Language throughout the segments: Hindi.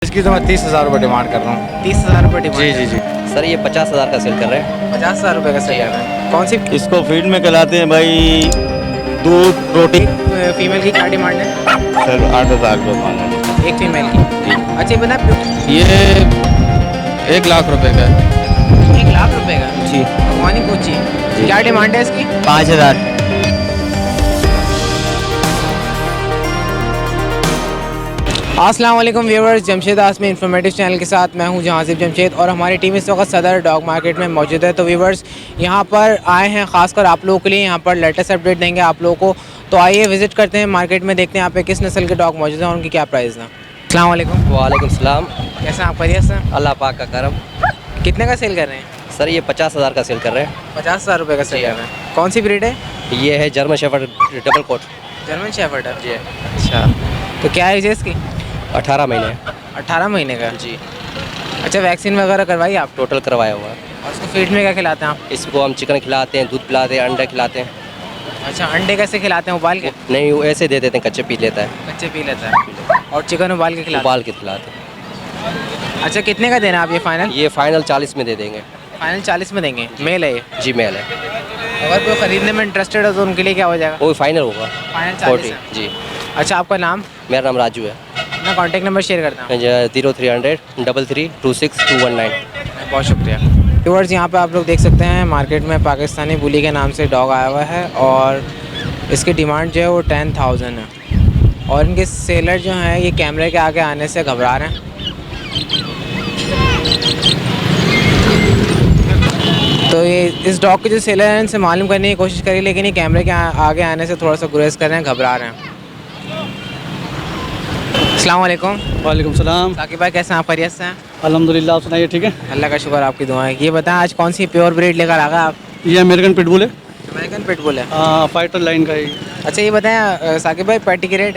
इसकी तो मैं 30,000 रुपये डिमांड कर रहा हूँ। 30,000 रुपये डिमांड? जी जी जी। सर ये 50,000 का सेल कर रहे हैं। 50,000 रुपये का सेल कर रहे हैं। कौन सी इसको फीड में खिलाते हैं भाई, दूध रोटी। फीमेल की क्या डिमांड है? सर 8,000 रुपये मांगे। एक फीमेल की। अच्छा ये बता, ये 1,00,000 रुपए का है। 1,00,000 रुपये का? जी। भगवानी पूछी क्या डिमांड है इसकी? 5,000। अस्सलाम वालेकुम व्यूअर्स, जमशेद आसमी इन्फॉर्मेटिव चैनल के साथ मैं हूं जहांजिब जमशेद और हमारी टीम इस वक्त सदर डॉग मार्केट में मौजूद है। तो व्यूअर्स यहाँ पर आए हैं ख़ासकर आप लोगों के लिए, यहाँ पर लेटेस्ट अपडेट देंगे आप लोगों को। तो आइए विज़िट करते हैं मार्केट में, देखते हैं यहाँ पे किस नस्ल के डॉग मौजूद हैं और उनकी क्या प्राइस है। अस्सलाम वालेकुम। वालेकुम सलाम। कैसे आप खैरियत से? अल्लाह पाक का करम। कितने का सेल कर रहे हैं? सर ये 50,000 का सेल कर रहे हैं। 50,000 रुपये का सेल कर रहे हैं। कौन सी ब्रीड है? ये है German shepherd double coat. German shepherd है जी। अच्छा, तो क्या एज है इसकी? 18 महीने। 18 महीने का? जी। अच्छा, वैक्सीन वगैरह करवाई आप? टोटल करवाया हुआ है। और उसको फीड में क्या खिलाते हैं आप? इसको हम चिकन खिलाते हैं, दूध पिलाते हैं, अंडा खिलाते हैं। अच्छा, अंडे कैसे खिलाते हैं? उबाल के? नहीं वो ऐसे दे देते हैं, कच्चे पी लेता है। कच्चे पी लेता है। और चिकन उबाल के खिलाते उबाल के खिलाते हैं। हैं? अच्छा, कितने का देना है आप ये फाइनल? ये फाइनल 40 में दे देंगे। फाइनल 40 में देंगे? मेल है ये? जी मेल है। अगर कोई ख़रीदने में इंटरेस्टेड है तो उनके लिए क्या हो जाएगा? वो फाइनल होगा फाइनल 40 40। है। जी। अच्छा, आपका नाम? मेरा नाम राजू है। अपना कॉन्टैक्ट नंबर शेयर करता हूँ। 0300 3326 बहुत शुक्रिया। व्यूअर्स, यहाँ पे आप लोग देख सकते हैं मार्केट में पाकिस्तानी बुली के नाम से डॉग आया हुआ है और इसकी डिमांड जो है वो 10,000 है। और इनके सेलर जो हैं ये कैमरे के आगे आने से घबरा रहे हैं। तो ये इस डॉग के जो सेलर हैं इनसे मालूम करने की कोशिश करी, लेकिन ये कैमरे के आगे आने से थोड़ा सा गुरेज कर रहे हैं, घबरा रहे हैं। अस्सलाम वालेकुम। वालेकुम सलाम। साकिब भाई, कैसे हैं आप? खैरियत से हैं? अल्हम्दुलिल्लाह। आप सुनाइए, ठीक है? अल्लाह का शुक्र, आपकी दुआएं। ये बताएं आज कौन सी प्योर ब्रीड लेकर आ गए आप? ये अमेरिकन पिटबुल है। अमेरिकन पिटबुल है? फाइटर लाइन का है। अच्छा ये बताएं साकिब भाई, पैटी की रेट?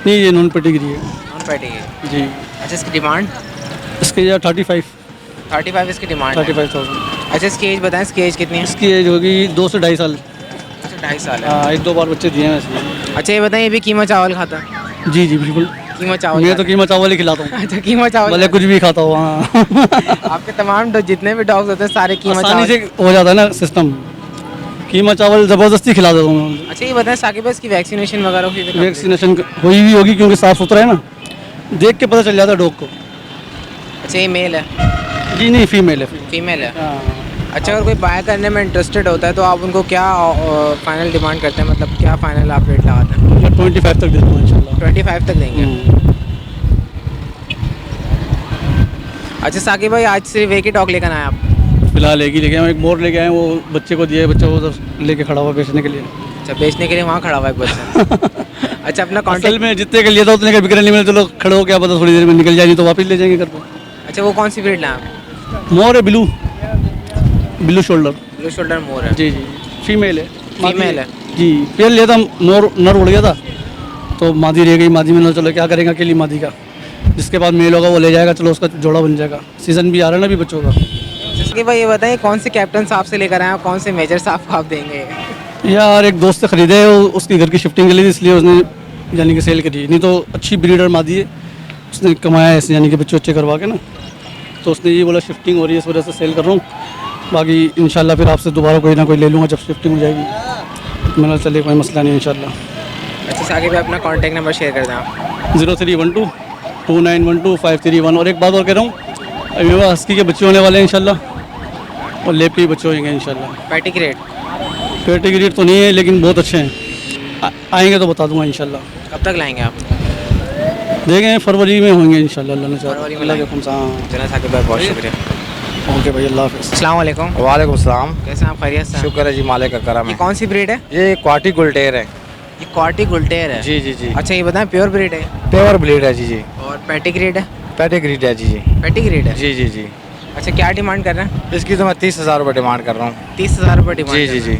नहीं, ये नॉन पेडिग्री है। नॉन पैटी की? जी। अच्छा, इसकी डिमांड? इसके ये 35 इसकी डिमांड है। 35,000। अच्छा, इसकी एज बताएं, इसकी एज कितनी है? इसकी एज होगी 2 से 2.5 साल। अच्छा, 2.5 साल है। 1-2 बार बच्चे दिए हैं इसमें। अच्छा ये बताएं, ये भी कीमा चावल खाता है? जी जी बिल्कुल। कीमा चावल? मैं तो कीमा चावल ही खिलाता हूँ। अच्छा, कीमा चावल भले कुछ भी खाता हूँ। हाँ। आपके तमाम जितने भी डॉग्स होते हैं सारे कीमा आसानी चावल? से हो जाता है ना सिस्टम। कीमा चावल ज़बरदस्ती खिला देता हूँ मैं। अच्छा ये बताएं साकिब भाई, इसकी वैक्सीनेशन वगैरह हुई थी? वैक्सीनेशन हुई भी होगी क्योंकि साफ़ सुथरा है ना, देख के पता चल जाता है डॉग को। अच्छा, ये मेल है? जी नहीं, फीमेल है। फीमेल है? हाँ। अच्छा, अगर कोई बाय करने में इंटरेस्टेड होता है तो आप उनको क्या फाइनल डिमांड करते हैं, मतलब क्या फाइनल आप रेट लगाते हैं? ये 25 तक दे दूँगा इंशाल्लाह। 25 तक देंगे? अच्छा साकिब भाई, आज सिर्फ एक ही डॉग लेकर आए आप? फिलहाल एक ही लेके आए, एक मोर लेके आए, वो बच्चे को दिया, बच्चा वो उधर लेके खड़ा हुआ बेचने के लिए। अच्छा, बेचने के लिए वहाँ खड़ा हुआ है एक बच्चा? अच्छा, अपना असल कॉन्टैक्ट? में जितने का लिया था उतने का बिक्री नहीं मिले तो लोग खड़े हो क्या पता थोड़ी देर में निकल जाएगी तो वापस ले जाएंगे घर पर। अच्छा, वो कौन सी ब्रीड लाए आप? मोर है, ब्लू शोल्डर। ब्लू शोल्डर मोर है? जी जी, फीमेल है। फीमेल है? जी। पेड़ लिया था, मोर नर उड़ गया था तो मादी रह गई। मादी में चलो क्या करेंगे अकेली मादी का, जिसके बाद मेल होगा वो ले जाएगा, चलो उसका जोड़ा बन जाएगा। सीज़न भी आ रहा है ना अभी बच्चों का। साकिब भाई ये बताइए, कौन से कैप्टन साहब से लेकर आए हैं, कौन से मेजर साहब को आप देंगे? यार एक दोस्त से ख़रीदे है, उसकी घर की शिफ्टिंग के लिए, इसलिए उसने यानी कि सेल करी। नहीं तो अच्छी ब्रीडर मादी है, उसने कमाया ऐसे यानी कि बच्चे अच्छे करवा के ना, तो उसने ये बोला शिफ्टिंग हो रही है इस वजह से सेल कर रहा हूँ। बाकी इंशाल्लाह फिर आपसे दोबारा कोई ना कोई ले लूँगा जब शिफ्टिंग हो जाएगी। मैंने चलिए कोई मसला नहीं इंशाल्लाह। अच्छा साकिब भाई, अपना कॉन्टैक्ट नंबर शेयर कर दें आप। 0312 2912 531। और एक बात और कह रहा हूँ, अभी मेरे पास हस्की के बच्चे होने वाले हैं इंशाल्लाह, और लेप के बच्चे होंगे इंशाल्लाह। पैटी की रेट? पेटी की रेट तो नहीं है लेकिन बहुत अच्छे हैं, आएंगे तो बता दूंगा इंशाल्लाह। कब तक लाएंगे आप? देखें फरवरी में होंगे इंशाल्लाह, अल्लाह ने चाहा। फरवरी में अल्लाह के लाएंगे। हुक्म से। हाँ। चलो साकिब भाई, बहुत शुक्रिया। ओके भाई, अल्लाह हाफ़िज़। अस्सलाम वालेकुम। वालेकुम सलाम। कैसे हैं आप? खैरियत से हैं? शुक्र है जी, मालिक का करम ये है। कौन सी ब्रीड है? ये क्वाटी गुलटेर है। ये क्वाटी गुलटेर है? जी जी जी। अच्छा ये बताएं, प्योर ब्रीड है? प्योर ब्रीड है जी जी। और पैटी ग्रेड है? पेडिग्रीड है जी जी। पैटी ग्रेड है? जी जी जी। अच्छा, क्या डिमांड कर रहे हैं? इसकी तो मैं 30,000 रुपये डिमांड कर रहा हूँ। 30,000 रुपये डिमांड? जी जी जी।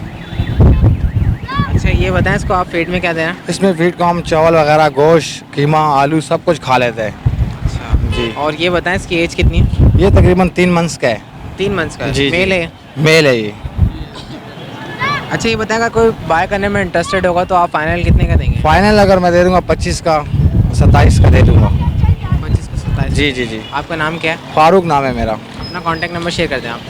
अच्छा ये बताएं, इसको आप फीड में क्या दे रहे हैं? इसमें फीड को हम चावल वगैरह, गोश्त, कीमा, आलू सब कुछ खा लेते हैं। अच्छा जी। और ये बताएं, इसकी एज कितनी है? ये तकरीबन 3 मंथ्स का है। 3 मंथ्स का है? जी, जी। मेल है? मेल है ये। अच्छा ये बताएं, अगर कोई बाय करने में इंटरेस्टेड होगा तो आप फाइनल कितने का देंगे? फाइनल अगर मैं दे दूंगा 25 का, 27 का दे दूंगा। 25 को है जी जी जी। आपका नाम क्या है? फारूक नाम है मेरा। अपना कॉन्टैक्ट नंबर शेयर कर दें आप।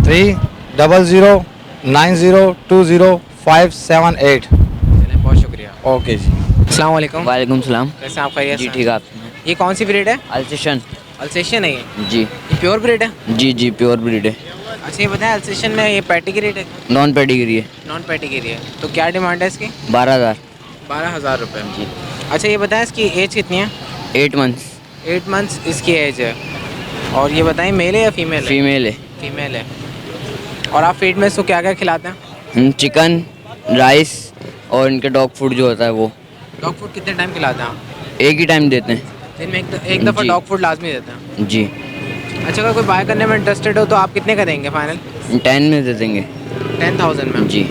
0300902057 चलें, बहुत शुक्रिया। ओके जी। अस्सलाम वालेकुम। वालेकुम सलाम। कैसे आप खैरियत जी से? ठीक है आप ये कौन सी ब्रीड है? अल्सेशन। अल्सेशियन है ये जी प्योर ब्रीड है? जी जी प्योर ब्रीड है। अच्छा ये बताएं, अल्सेशियन में ये पेडिग्री है? नॉन पेडिग्री है। नॉन पेडिग्री है, तो क्या डिमांड है इसकी? 12,000। 12,000 रुपये। जी। अच्छा ये बताएं, इसकी एज कितनी है? 8 मंथ्स। 8 मंथ्स इसकी एज है। और ये बताएं, मेल है या फीमेल है? फीमेल है। फीमेल है। और आप फीड में इसको क्या क्या खिलाते हैं? चिकन, राइस और इनके डॉग फूड जो होता है वो। डॉग फूड कितने टाइम खिलाते हैं आप? एक ही टाइम देते हैं। दिन में एक दफ़ा जी। डॉग फूड लाजमी देते हैं? जी। अच्छा अगर कोई बाय करने में इंटरेस्टेड हो तो आप कितने का देंगे फाइनल? 10 में दे देंगे। 10,000 में? जी।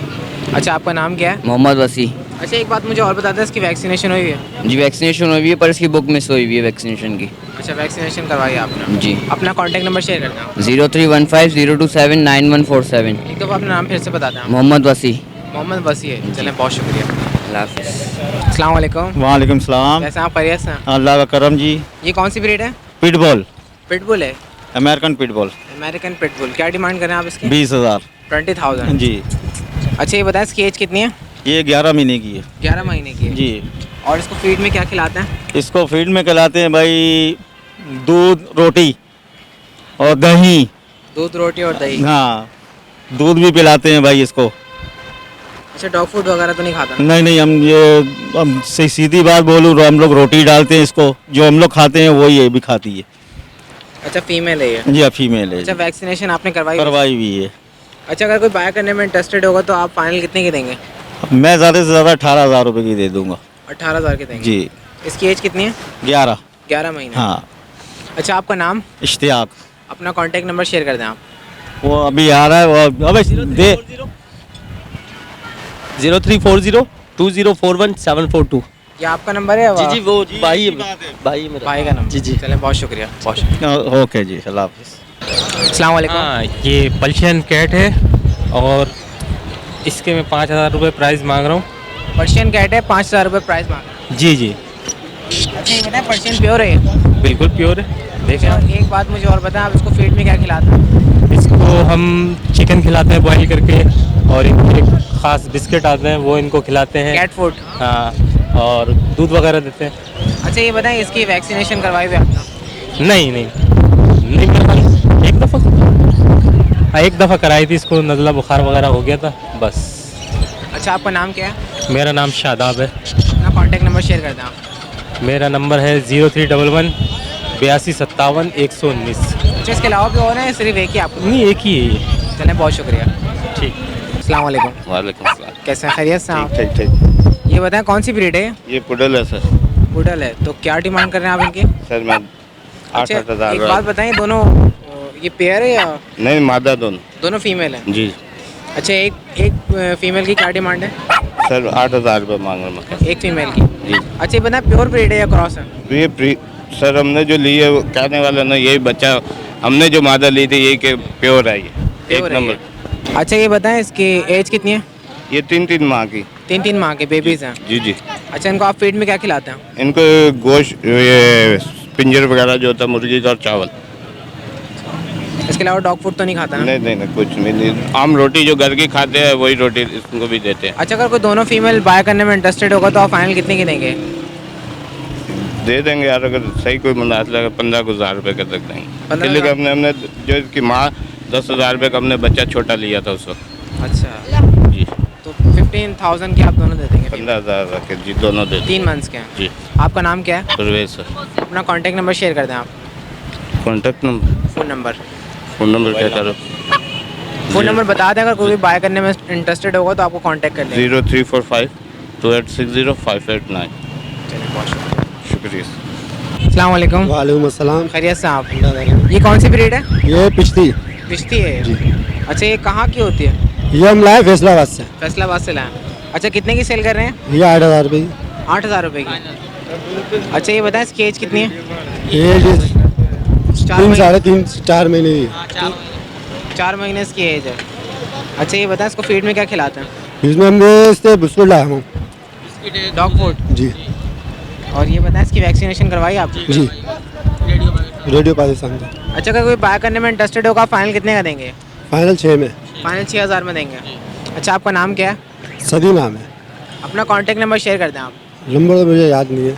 अच्छा आपका नाम क्या है? मोहम्मद वसी। अच्छा एक बात मुझे और बता दें, इसकी वैक्सीनेशन हुई है? जी वैक्सीनेशन हुई है पर इसकी बुक मिस हुई हुई है वैक्सीनेशन की। अच्छा वैक्सीनेशन करवाई है आपने? जी। अपना कॉन्टैक्ट नंबर शेयर करना आप। 031502791147। एक दफ़ा अपना नाम फिर से बता दें आप। मोहम्मद वसी। मोहम्मद वसी है। चलें, बहुत शुक्रिया। अल्लाह हाफिज़। अस्सलाम वालेकुम। वालेकुम सलाम। कैसे आप खैरियत से हैं? अल्लाह का करम जी। ये कौन सी ब्रीड है? पिटबुल, पिटबुल है? American pitbull. American pitbull. क्या डिमांड करें आप इसकी? 20,000। 20,000। जी। अच्छा ये बताएं, इसकी एज कितनी है? ये 11 महीने की है। 11 महीने की है। जी। और इसको फीड में क्या खिलाते हैं? इसको फीड में खिलाते हैं भाई दूध, रोटी और दही। दूध, रोटी और दही। हाँ, दूध भी पिलाते हैं भाई इसको। अच्छा डॉग फूड वगैरह तो नहीं खाता? नहीं हम सीधी बात बोलूँ, हम लोग रोटी डालते हैं इसको, जो हम लोग खाते हैं वही ये भी खाती है। अच्छा फीमेल है ये? जी फीमेल है। अच्छा वैक्सीनेशन आपने करवाई? करवाई हुई है। अच्छा अगर कोई बाय करने में इंटरेस्टेड होगा तो आप फाइनल कितने की देंगे? मैं ज़्यादा से ज़्यादा 18,000 रुपये की दे दूँगा। 18,000 की देंगे? जी। इसकी एज कितनी है? 11। 11 महीने। हाँ। अच्छा आपका नाम? इश्तियाक। अपना कॉन्टैक्ट नंबर शेयर कर दें आप। वो अभी आ रहा है वो। अबे दे। 03402041 ये आपका नंबर है? जी जी वो भाई है मेरा। भाई का नंबर? जी जी। चलें, बहुत शुक्रिया। बहुत शुक्रिया। ओके जी, अल्लाह हाफिज़। अस्सलाम वालेकुम। हाँ, ये पर्शियन कैट है और इसके मैं 5,000 रुपये प्राइस मांग रहा हूँ। पर्शियन कैट है, 5,000 रुपये प्राइस मांग। जी जी अच्छा ये बताएं, पर्शियन प्योर है ये? बिल्कुल प्योर है। देखें और एक बात मुझे और बताएं, आप इसको फीड में क्या खिलाते हैं? इसको हम चिकन खिलाते हैं बॉईल करके और इनको एक ख़ास बिस्किट आते हैं वो इनको खिलाते हैं। Cat food? हाँ, और दूध वगैरह देते हैं। अच्छा ये बताएं, इसकी वैक्सीनेशन करवाई हुई है आपने? नहीं मेरे ख्याल एक दफ़ा कराई थी, इसको नज़ला बुखार वगैरह हो गया था बस। अच्छा आपका नाम क्या है? मेरा नाम शादाब है। अपना कॉन्टैक्ट नंबर शेयर कर दें आप। मेरा नंबर है 0311 8257 119। अच्छा इसके अलावा भी और हैं, सिर्फ एक ही आपको? नहीं एक ही है ये। चलें, बहुत शुक्रिया। ठीक। अस्सलाम वालेकुम। वालेकुम सलाम। कैसे हैं, खैरियत से आप? ठीक ठीक। ये बताएं कौन सी ब्रीड है? ये पुडल है सर। पुडल है, तो क्या डिमांड कर रहे हैं आप इनकी? सर मैं अच्छा 8,000। एक बात बताएं, दोनों ये पेयर है या नहीं, मादा दोनों। दोनों फीमेल है? जी। अच्छा एक फीमेल की क्या डिमांड है? सर 8,000 रुपये मांग रहा मैं। एक फीमेल की? जी। अच्छा ये बताएं, प्योर ब्रीड है या क्रॉस है? तो ये सर हमने जो ली है वो कहने वाला ना, यही बच्चा हमने जो मादा ली थी यही के प्योर है ये। एक प्योर है नंबर। ये। अच्छा ये बताएं, इसकी एज कितनी है? ये 3 माह की। 3 माह के बेबीज हैं? जी जी। अच्छा इनको आप फीड में क्या खिलाते हैं? इनको गोश्त, ये पिंजर वगैरह जो होता है मुर्गी का और चावल। इसके अलावा डॉग फूड तो नहीं खाता ना? नहीं कुछ भी नहीं। आम रोटी जो घर की खाते हैं वही रोटी इसको भी देते हैं। अच्छा अगर कोई दोनों फीमेल बाय करने में इंटरेस्टेड होगा तो आप फाइनल कितने की देंगे? दे देंगे यार, अगर सही कोई मुनासिब लगा 15,000 रुपये का तक देंगे। 15,000? इसलिए कि हमने जो इसकी माँ 10,000 रुपये का हमने बच्चा छोटा लिया था उस वक्त। अच्छा जी। तो 15,000 की आप दोनों दे देंगे? 15,000 रखे जी, दोनों दे 3 मंथ्स के हैं? जी। आपका नाम क्या है? परवेज सर। अपना कॉन्टैक्ट नंबर शेयर कर दें आप। कॉन्टैक्ट नंबर, फ़ोन नंबर क्या करो? फ़ोन नंबर बता दें, अगर कोई भी बाय करने में इंटरेस्टेड होगा तो आपको कॉन्टैक्ट कर लेंगे। 0345 2860 589। चलिए, बहुत शुक्रिया। शुक्रिया। अस्सलाम वालेकुम। वालेकुम अस्सलाम। खैरियत से आप? ये कौन सी ब्रीड है? ये पिछती पिश्ती है ये? अच्छा ये कहाँ की होती है? ये हम लाए फैसलाबाद से। फैसलाबाद से लाए। अच्छा कितने की सेल कर रहे हैं? ये 8,000 रुपये की। 8,000 रुपये की। अच्छा ये बताएं, इसकी एज कितनी है? ये 4 3 महीने? साढ़े 3 4 महीने की। 4 महीने इसकी एज है। अच्छा ये बताएं, इसको फीड में क्या खिलाते हैं? इसमें हमने इससे बिस्कुट लाया हूँ। Dog food? जी। और ये बताएं इसकी वैक्सीनेशन करवाई आपने? जी रेडियो पाकिस्तान का अच्छा, अगर कोई बाय करने में इंटरेस्टेड होगा फाइनल कितने का देंगे? फाइनल 6 में। फाइनल 6000 में देंगे। अच्छा, आपका नाम क्या है? सदी नाम है। अपना कॉन्टैक्ट नंबर शेयर कर दें आप। नंबर तो मुझे याद नहीं है।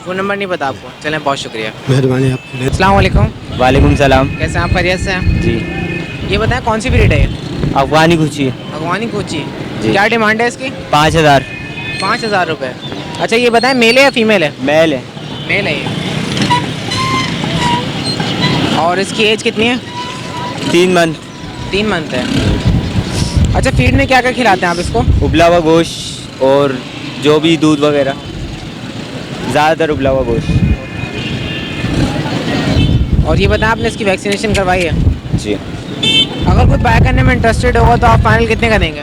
फ़ोन नंबर नहीं पता आपको? चलें, बहुत शुक्रिया, मेहरबानी आपकी। अस्सलाम वालेकुम। वालेकुम सलाम कैसे हैं आप? खैरियत से हैं? जी। ये बताएं कौन सी ब्रीड है ये? अफगानी कुची भगवानी कोची। जी। क्या डिमांड है इसकी? 5000 5000 रुपये। अच्छा, ये बताएं मेल है या फीमेल है? मेल है। मेल है ये। और इसकी एज कितनी है? 3 मंथ। 3 मंथ है। अच्छा, फीड में क्या क्या खिलाते हैं आप इसको? उबला हुआ गोश्त और जो भी दूध वगैरह, ज़्यादातर उबला हुआ गोश्त। और ये बताएं आपने इसकी वैक्सीनेशन करवाई है? जी। अगर कोई बाय करने में इंटरेस्टेड होगा तो आप फाइनल कितने का देंगे?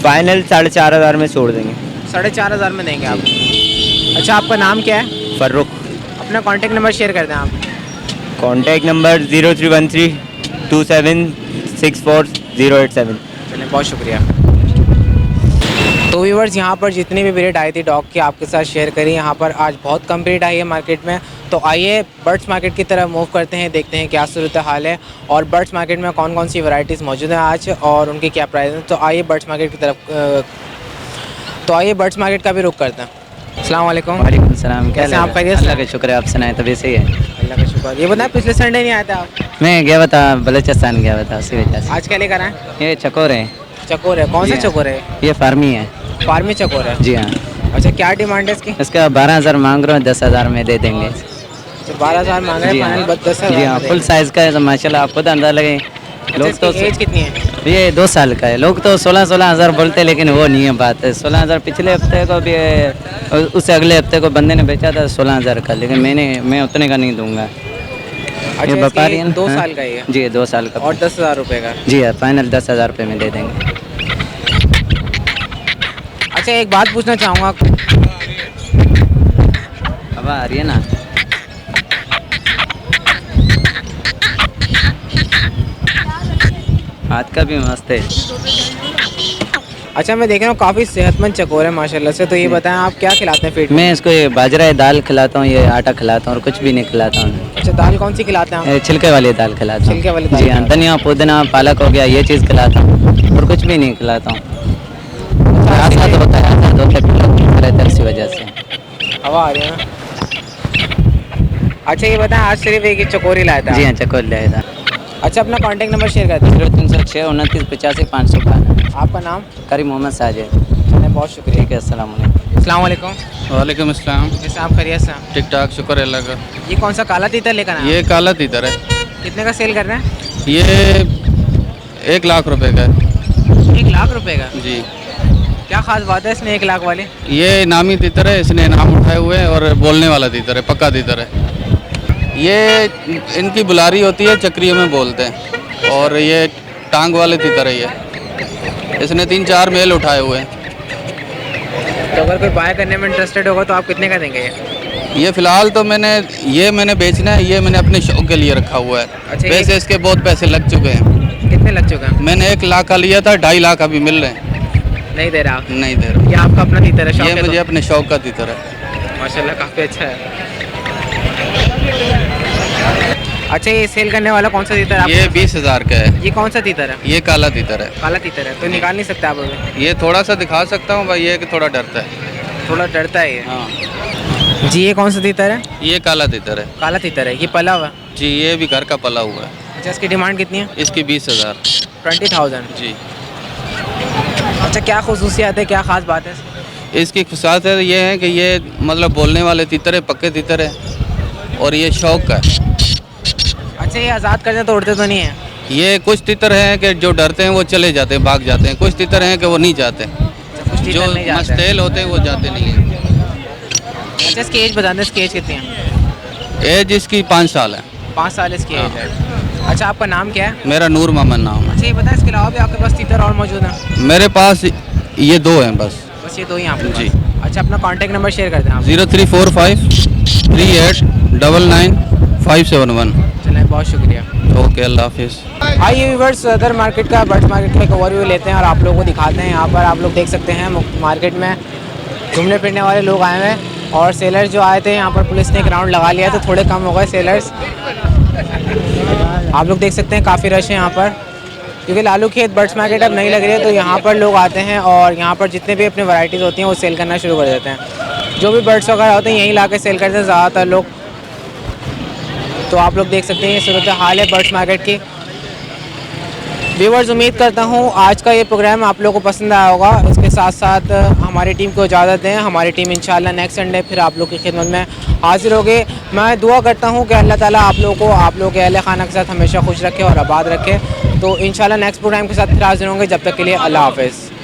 फाइनल 4500 में छोड़ देंगे। 4500 में देंगे आप। अच्छा, आपका नाम क्या है? फर्रुख। अपना कॉन्टैक्ट नंबर शेयर कर दें आप। कॉन्टैक्ट नंबर 0313 2764 चलिए, बहुत शुक्रिया। तो व्यूवर्स, यहाँ पर जितनी भी ब्रीड आई थी डॉग की आपके साथ शेयर करी। यहाँ पर आज बहुत कम ब्रीड आई है मार्केट में। तो आइए बर्ड्स मार्केट की तरफ मूव करते हैं, देखते हैं क्या सूरत हाल है और बर्ड्स मार्केट में कौन कौन सी वैरायटीज़ मौजूद हैं आज और उनकी क्या प्राइस है। तो आइए बर्ड्स मार्केट की तरफ बर्ड्स मार्केट का भी रुख करते हैं। अस्सलाम वालेकुम। वालेकुम सलाम। कैसे हैं आप? खैरियत से? अल्लाह का शुक्र है, आप सुनाए तभी सही है। अल्लाह का शुक्र। ये बताएं पिछले संडे नहीं आया था आप? मैं गया बता बलोचिस्तान गया बता, उसी वजह से। आज क्या लेकर आए? ये चकोर है। चकोर है। कौन सा जी। चकोर है? ये फार्मी है। फार्मी चकोर है। जी हाँ। अच्छा, क्या डिमांड है इसकी? इसका 12000 मांग रहा हूँ, 10000 में दे देंगे। 12000 मांग रहे जी हैं, हाँ। फाइनल 10000। जी हाँ, फुल साइज़ का है तो माशाल्लाह आप खुद अंदाजा लगे। लोग तो एज कितनी है? ये 2 साल का है। लोग तो 16,000 बोलते हैं, लेकिन वो नहीं है बात। 16,000 पिछले हफ्ते को भी, उससे अगले हफ्ते को बंदे ने बेचा था 16,000 का, लेकिन मैं उतने का नहीं दूंगा। अच्छा, ये व्यापारी है ना? 2 हाँ। साल का ही है जी 2 साल का। और 10000 रुपये का। जी हाँ, फाइनल 10,000 रुपये में दे देंगे। अच्छा, एक बात पूछना चाहूँगा। अब आ रही है ना? हाथ का भी मस्त है। अच्छा, मैं देख रहा हूँ काफ़ी सेहतमंद चकोर है माशाल्लाह से। तो ये बताएं आप क्या खिलाते हैं फीड में? मैं इसको ये बाजरा है दाल खिलाता हूँ, ये आटा खिलाता हूँ और कुछ भी नहीं खिलाता हूँ। अच्छा, दाल कौन सी खिलाते हैं आप? ये छिलके वाली दाल खिलाता हूँ। छिलके वाली दाल जी हाँ, खिलाते धनिया पुदीना पालक हो गया, ये चीज़ खिलाता हूँ और कुछ भी नहीं खिलाता हूँ। आसाद होता है, आसाद होता है रहता है, इसी वजह से। हवा आ रही है ना? अच्छा, ये बताएं आज सिर्फ एक ही चकोरी लाया था? जी हाँ, चकोर ले आया था। अच्छा, अपना कॉन्टैक्ट नंबर शेयर कर दें। 0306 29 85 512। आपका नाम? करीम मोहम्मद साजिद। चलिए, बहुत शुक्रिया। ठीक है, अस्सलाम वालेकुम। अस्सलाम वालेकुम। वालेकुम अस्सलाम। कैसे आप? खैरियत से हैं? ठीक ठाक, शुक्र है अल्लाह का। ये कौन सा काला तीतर लेकर आए? ये काला तीतर है। कितने का सेल कर रहे हैं? ये 1 लाख रुपए का है। 1 लाख रुपए का? जी। क्या खास बात है इसमें 1 लाख वाले? ये नामी तीतर है, इसने नाम उठाए हुए हैं और बोलने वाला तीतर है, पक्का तीतर है। ये इनकी बुलारी होती है, चक्रियों में बोलते हैं। और ये टांग वाले तीतर है। ये इसने 3-4 मेल उठाए हुए हैं। तो अगर कोई बाय करने में इंटरेस्टेड होगा तो आप कितने का देंगे ये फ़िलहाल तो मैंने बेचना है, ये मैंने अपने शौक के लिए रखा हुआ है। अच्छा, वैसे इसके बहुत पैसे लग चुके हैं। कितने लग चुके हैं? मैंने 1 लाख का लिया था, 2.5 लाख अभी मिल रहे हैं। नहीं दे रहा आप? नहीं दे रहा। ये आपका अपना तीतर है? शौक ये है मुझे तो? अपने शौक का तीतर है। माशाल्लाह, काफ़ी अच्छा है। अच्छा, ये सेल करने वाला कौन सा तीतर है? ये 20,000 का है। ये कौन सा तीतर है? ये काला तीतर है। काला तीतर है, तो निकाल नहीं सकते आप अभी? ये थोड़ा सा दिखा सकता हूँ भाई, ये कि थोड़ा डरता है। थोड़ा डरता है ये? हाँ। जी, ये कौन सा तीतर है? ये काला तीतर है। काला तीतर है। ये पला हुआ? जी, ये भी घर का पला हुआ है। अच्छा, इसकी डिमांड कितनी है? इसकी 20,000। 20,000? जी। अच्छा, क्या खुसूसियात है, क्या ख़ास बात है? इसकी खासियत ये है कि ये मतलब बोलने वाले तीतर है, पक्के तीतर है और ये शौक का है। अच्छा, ये आज़ाद करते तो उड़ते तो नहीं है? ये कुछ तीतर हैं कि जो डरते हैं वो चले जाते हैं, भाग जाते हैं। कुछ तीतर हैं कि वो नहीं जाते, जो मस्तेल होते हैं वो जाते नहीं हैं। अच्छा, इसकी एज बता दें, इसकी एज कितनी है? एज इसकी 5 साल है। 5 साल इसकी एज है। अच्छा, आपका नाम क्या है? मेरा नूर मोहम्मद नाम है। अच्छा, ये बताएं इसके अलावा भी आपके पास तीतर और मौजूद हैं? मेरे पास ये 2 हैं बस। बस ये 2 ही आपके जी। पास? अच्छा, अपना कॉन्टैक्ट नंबर शेयर कर दें आप। 0345 38 99 571। चलें, बहुत शुक्रिया। ओके, अल्लाह हाफिज़। आइए व्यूअर्स, सदर मार्केट का बर्ड्स मार्केट का एक ओवरव्यू लेते हैं और आप लोगों को दिखाते हैं। यहाँ पर आप लोग देख सकते हैं मार्केट में घूमने फिरने वाले लोग आए हुए हैं। और सेलर जो आए थे यहाँ पर पुलिस ने एक राउंड लगा लिया तो थोड़े कम हो गए सेलर्स। आप लोग देख सकते हैं काफ़ी रश है यहाँ पर, क्योंकि लालू खेत बर्ड्स मार्केट अब नहीं लग रही है, तो यहाँ पर लोग आते हैं और यहाँ पर जितने भी अपनी वैरायटीज़ होती हैं वो सेल करना शुरू कर देते हैं। जो भी बर्ड्स वगैरह होते हैं यहीं ला के सेल करते हैं ज़्यादातर लोग। तो आप लोग देख सकते हैं ये सूरत हाल है बर्ड्स मार्केट की। व्यूअर्स, उम्मीद करता हूँ आज का ये प्रोग्राम आप लोगों को पसंद आया होगा। इसके साथ साथ हमारी टीम को इजाज़त दें। हमारी टीम इंशाल्लाह नेक्स्ट संडे फिर आप लोग की खिदमत में हाजिर होगी। मैं दुआ करता हूँ कि अल्लाह ताला आप लोगों को, आप लोगों के अहले खाना के साथ हमेशा खुश रखे और आबाद रखे। तो इंशाल्लाह नेक्स्ट प्रोग्राम के साथ फिर हाजिर होंगे। जब तक के लिए अल्लाह हाफ़िज़।